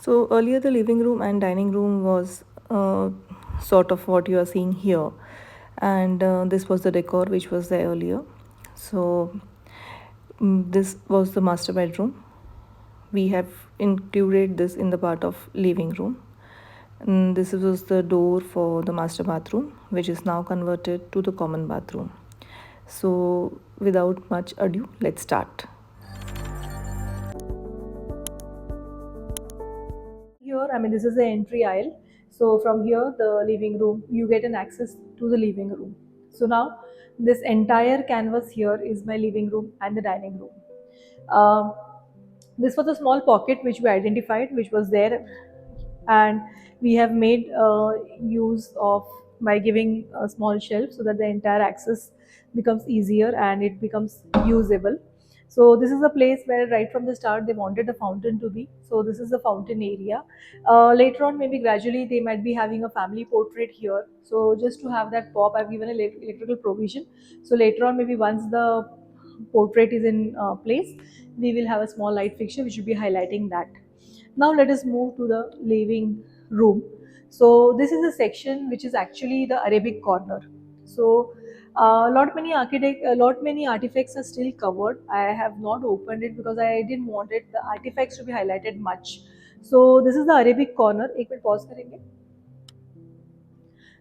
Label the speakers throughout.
Speaker 1: So earlier, the living room and dining room was sort of what you are seeing here, and this was the decor which was there earlier. So this was the master bedroom. We have included this in the part of living room. And this was the door for the master bathroom, which is now converted to the common bathroom. So without much ado, let's start. Here, I mean, this is the entry aisle. So from here, the living room, you get an access to the living room. So now, this entire canvas here is my living room and the dining room. Um, this was a small pocket which we identified, which was there, and we have made use of by giving a small shelf so that the entire access becomes easier and it becomes usable. So this is a place where right from the start they wanted the fountain to be. So this is the fountain area. Later on, maybe gradually they might be having a family portrait here. So just to have that pop, I've given a electrical provision. So later on, maybe once the portrait is in place, we will have a small light fixture which will be highlighting that. Now let us move to the living room. So this is a section which is actually the Arabic corner. So a lot many artifacts are still covered. I have not opened it because I didn't want it the artifacts to be highlighted much. So this is the Arabic corner. एक minute pause करेंगे.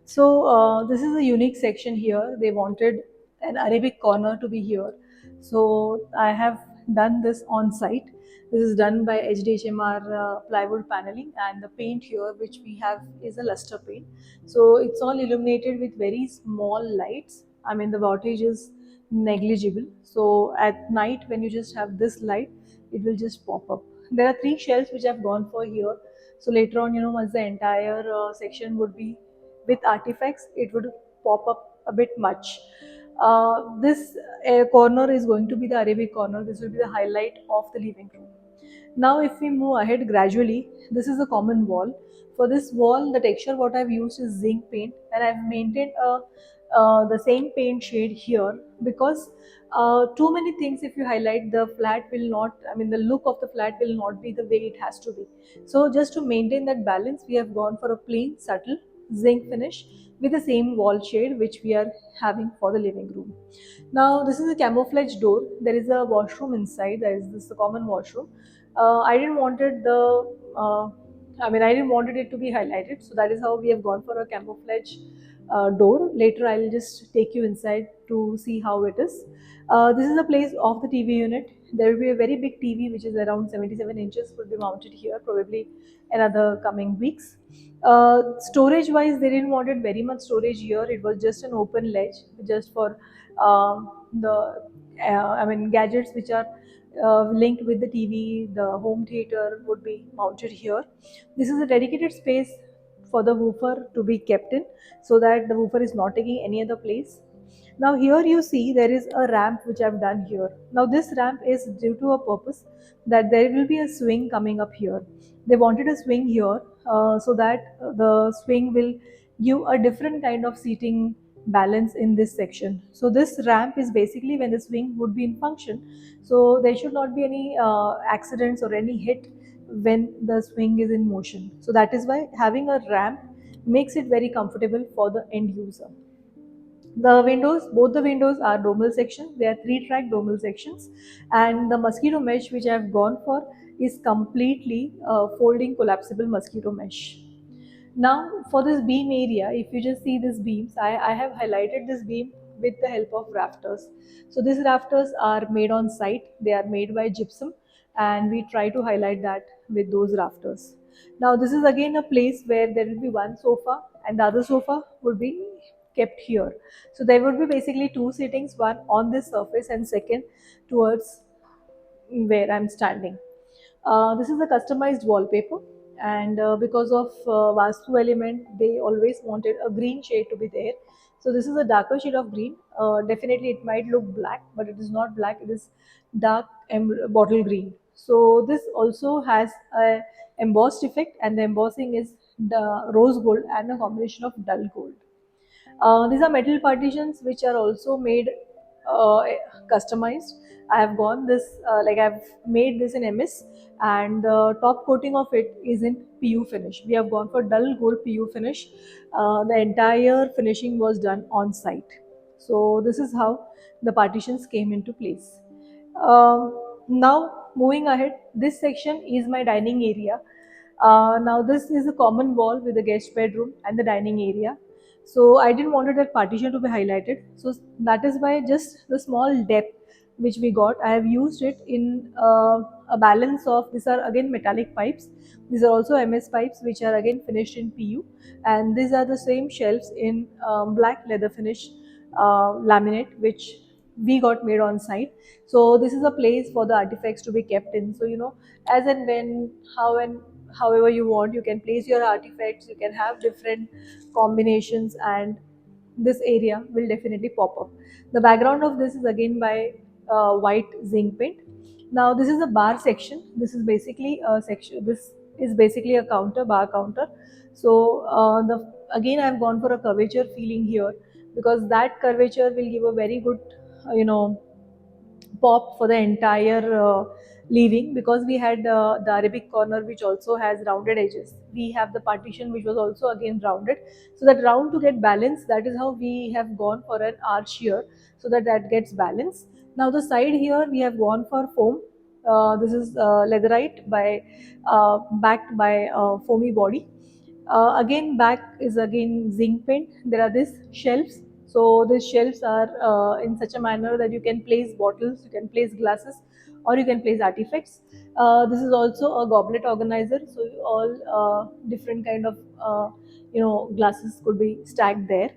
Speaker 1: So this is a unique section here. They wanted an Arabic corner to be here. So I have done this on site. This is done by HDHMR plywood paneling, and the paint here which we have is a luster paint. So it's all illuminated with very small lights. I mean the wattage is negligible. So at night when you just have this light, it will just pop up. There are three shelves which I've gone for here. So later on, once the entire section would be with artifacts, it would pop up a bit much. This corner is going to be the Arabic corner. This will be the highlight of the living room. Now, if we move ahead gradually, this is a common wall. For this wall, the texture what I've used is zinc paint, and I've maintained the same paint shade here because too many things if you highlight the flat will not, I mean the look of the flat will not be the way it has to be. So just to maintain that balance, we have gone for a plain subtle zinc finish with the same wall shade which we are having for the living room. Now this is a camouflage door. There is a washroom inside. There is this common washroom. I didn't wanted the I didn't wanted it to be highlighted, so that is how we have gone for a camouflage door. Later, I'll just take you inside to see how it is. This is the place of the TV unit. There will be a very big TV, which is around 77 inches, will be mounted here, probably another coming weeks. Storage wise, they didn't wanted very much storage here. It was just an open ledge, just for the gadgets which are linked with the TV. The home theater would be mounted here. This is a dedicated space for the woofer to be kept in, so that the woofer is not taking any other place. Now here you see there is a ramp which I've done here. Now this ramp is due to a purpose that there will be a swing coming up here. They wanted a swing here so that the swing will give a different kind of seating balance in this section. So this ramp is basically when the swing would be in function. So there should not be any accidents or any hit when the swing is in motion. So that is why having a ramp makes it very comfortable for the end user. The windows, both the windows are dormal sections. They are three-track dormal sections, and the mosquito mesh which I have gone for is completely folding collapsible mosquito mesh. Now, for this beam area, if you just see these beams, I have highlighted this beam with the help of rafters. So these rafters are made on site. They are made by gypsum, and we try to highlight that with those rafters. Now, this is again a place where there will be one sofa and the other sofa would be kept here. So there would be basically two sittings, one on this surface and second towards where I'm standing. This is a customized wallpaper, and because of Vastu element, they always wanted a green shade to be there. So this is a darker shade of green. Definitely, it might look black, but it is not black. It is dark bottle green. So this also has a embossed effect, and the embossing is the rose gold and a combination of dull gold. These are metal partitions which are also made uh, customized. I have gone this like I've made this in MS, and the top coating of it is in PU finish. We have gone for dull gold PU finish. The entire finishing was done on site. So this is how the partitions came into place. Now moving ahead, this section is my dining area. Now this is a common wall with the guest bedroom and the dining area. So I didn't wanted that partition to be highlighted. So that is why just the small depth which we got, I have used it in a balance of, these are again metallic pipes. These are also MS pipes which are again finished in PU, and these are the same shelves in black leather finish laminate which we got made on site. So this is a place for the artifacts to be kept in. So as and when, how and however you want, you can place your artifacts, you can have different combinations, and this area will definitely pop up. The background of this is again by white zinc paint. Now this is a bar section. This is basically a section, this is basically a counter, bar counter. So the again I've gone for a curvature feeling here, because that curvature will give a very good you know pop for the entire leaving, because we had the Arabic corner which also has rounded edges. We have the partition which was also again rounded. So that round to get balanced, that is how we have gone for an arch here, so that that gets balanced. Now the side here we have gone for foam. This is leatherite by backed by foamy body. Again back is again zinc paint. There are these shelves. So these shelves are in such a manner that you can place bottles, you can place glasses, or you can place artifacts. This is also a goblet organizer, so all different kind of glasses could be stacked there.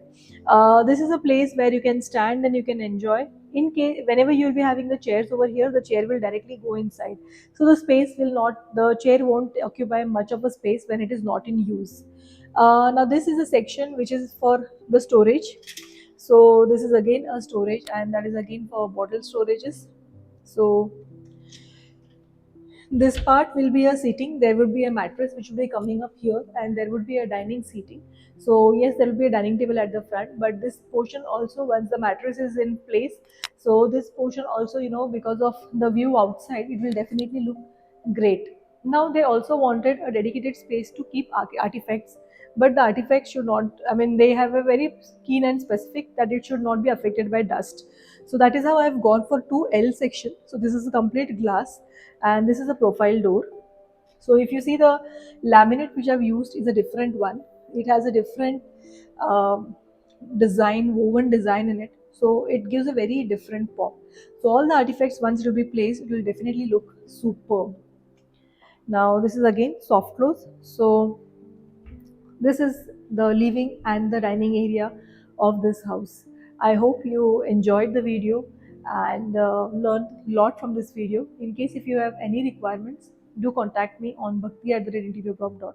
Speaker 1: This is a place where you can stand and you can enjoy. In case whenever you will be having the chairs over here, the chair will directly go inside, so the chair won't occupy much of a space when it is not in use. Now this is a section which is for the storage. So this is again a storage, and that is again for bottle storages. So this part will be a seating. There would be a mattress which will be coming up here, and there would be a dining seating. So yes, there will be a dining table at the front, but this portion also, once the mattress is in place, so this portion also, because of the view outside, it will definitely look great. Now they also wanted a dedicated space to keep artifacts, but the artifacts should not, I mean, they have a very keen and specific that it should not be affected by dust. So that is how I've gone for 2L section. So this is a complete glass, and this is a profile door. So if you see, the laminate which I've used is a different one. It has a different um design, woven design in it. So it gives a very different pop. So all the artifacts, once it will be placed, it will definitely look superb. Now this is again soft close. So this is the living and the dining area of this house. I hope you enjoyed the video and learned a lot from this video. In case if you have any requirements, do contact me on bhakti@interiorprop.com.